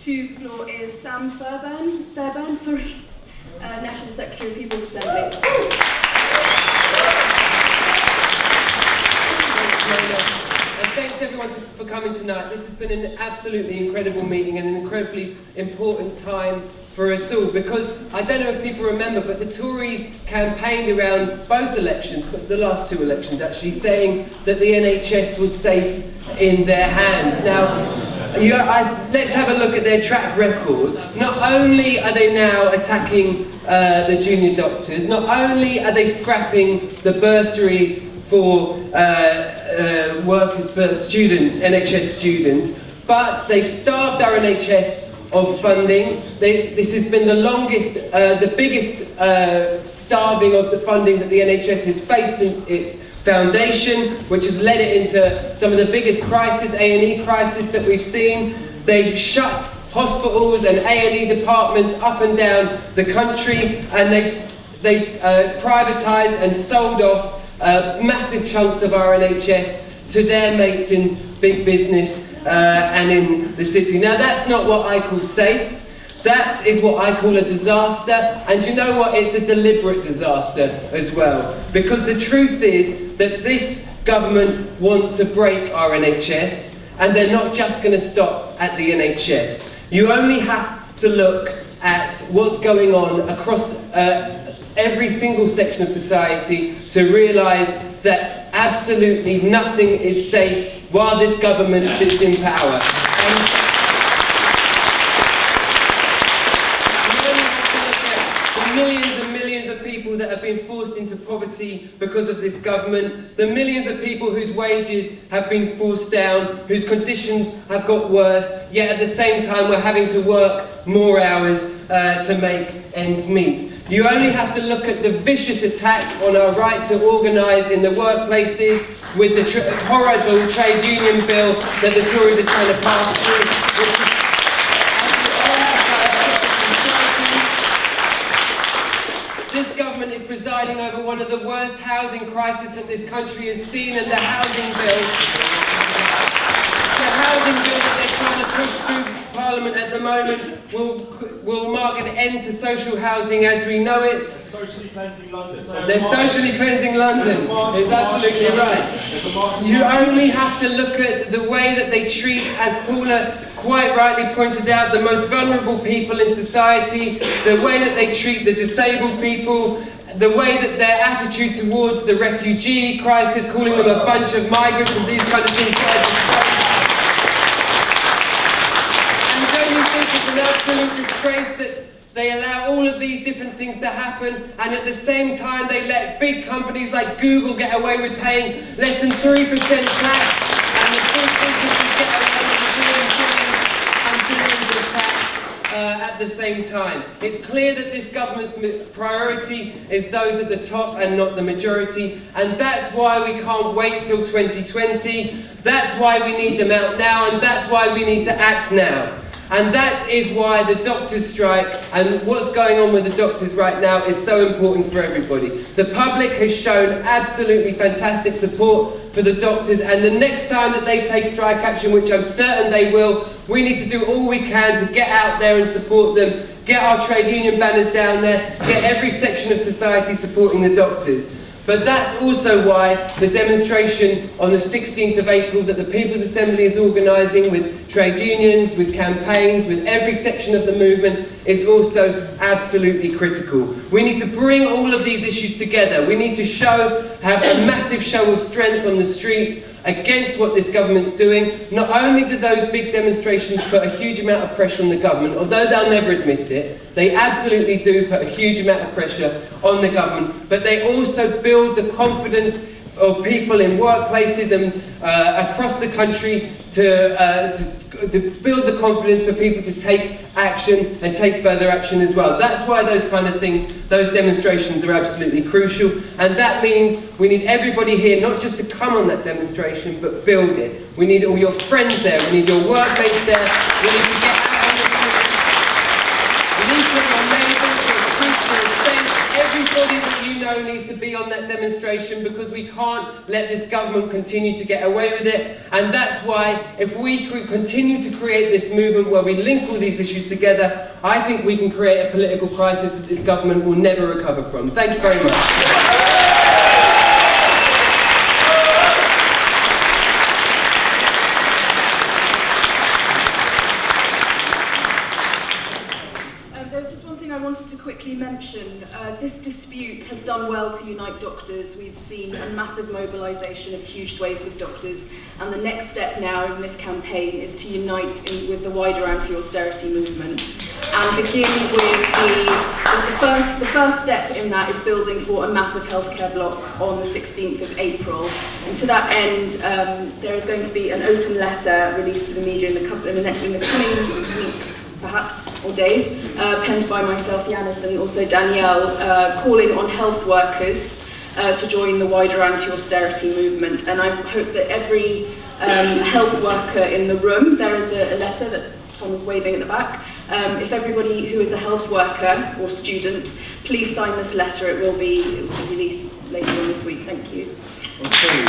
to the floor is Fairbairn, National Secretary of People's Assembly. And thanks everyone for coming tonight. This has been an absolutely incredible meeting and an incredibly important time for us all, because I don't know if people remember, but the Tories campaigned around both elections, the last two elections actually, saying that the NHS was safe in their hands. Now, let's have a look at their track record. Not only are they now attacking the junior doctors, not only are they scrapping the bursaries for workers, for students, NHS students, but they've starved our NHS of funding. This has been the longest, the biggest starving of the funding that the NHS has faced since its foundation, which has led it into some of the biggest crisis, A&E crisis that we've seen. They've shut hospitals and A&E departments up and down the country, and they've privatised and sold off massive chunks of our NHS to their mates in big business and in the city. Now that's not what I call safe. That is what I call a disaster, and you know what? It's a deliberate disaster as well. Because the truth is that this government want to break our NHS, and they're not just going to stop at the NHS. You only have to look at what's going on across every single section of society to realise that absolutely nothing is safe while this government sits in power. Millions and millions of people that have been forced into poverty because of this government, the millions of people whose wages have been forced down, whose conditions have got worse, yet at the same time we're having to work more hours to make ends meet. You only have to look at the vicious attack on our right to organise in the workplaces with the horrible trade union bill that the Tories are trying to pass through. This government is presiding over one of the worst housing crises that this country has seen, and the housing bill that they're trying to push through Parliament at the moment will mark an end to social housing as we know it. Socially cleansing London. They're socially cleansing London. It's absolutely right. You only have to look at the way that they treat, as Paula quite rightly pointed out, the most vulnerable people in society, the way that they treat the disabled people, the way that their attitude towards the refugee crisis, calling them a bunch of migrants and these kind of things. And don't you think it's an absolute disgrace that they allow all of these different things to happen, and at the same time they let big companies like Google get away with paying less than 3% tax, and the big businesses get away with billions and billions of tax at the same time. It's clear that this government's priority is those at the top and not the majority, and that's why we can't wait till 2020. That's why we need them out now, and that's why we need to act now. And that is why the doctors' strike and what's going on with the doctors right now is so important for everybody. The public has shown absolutely fantastic support for the doctors, and the next time that they take strike action, which I'm certain they will, we need to do all we can to get out there and support them, get our trade union banners down there, get every section of society supporting the doctors. But that's also why the demonstration on the 16th of April that the People's Assembly is organising with trade unions, with campaigns, with every section of the movement is also absolutely critical. We need to bring all of these issues together. We need to have a massive show of strength on the streets against what this government's doing. Not only do those big demonstrations put a huge amount of pressure on the government, although they'll never admit it, they absolutely do put a huge amount of pressure on the government, but they also build the confidence of people in workplaces and across the country to build the confidence for people to take action and take further action as well. That's why those kind of things, those demonstrations are absolutely crucial, and that means we need everybody here not just to come on that demonstration but build it. We need all your friends there, we need your workmates there, we need to get out on the streets, we need to your neighbours, your kids, your states, everybody that you know show needs to be on that demonstration, because we can't let this government continue to get away with it. And that's why, if we continue to create this movement where we link all these issues together, I think we can create a political crisis that this government will never recover from. Thanks very much. I wanted to quickly mention, this dispute has done well to unite doctors. We've seen a massive mobilisation of huge swathes of doctors, and the next step now in this campaign is to unite with the wider anti-austerity movement and begin with the first step in that is building for a massive healthcare block on the 16th of April. And to that end, there is going to be an open letter released to the media in the coming weeks, perhaps, or days, penned by myself, Yanis, and also Danielle, calling on health workers to join the wider anti-austerity movement. And I hope that every health worker in the room, there is a letter that Tom is waving at the back, if everybody who is a health worker or student, please sign this letter. It will be released later on this week. Thank you. Okay.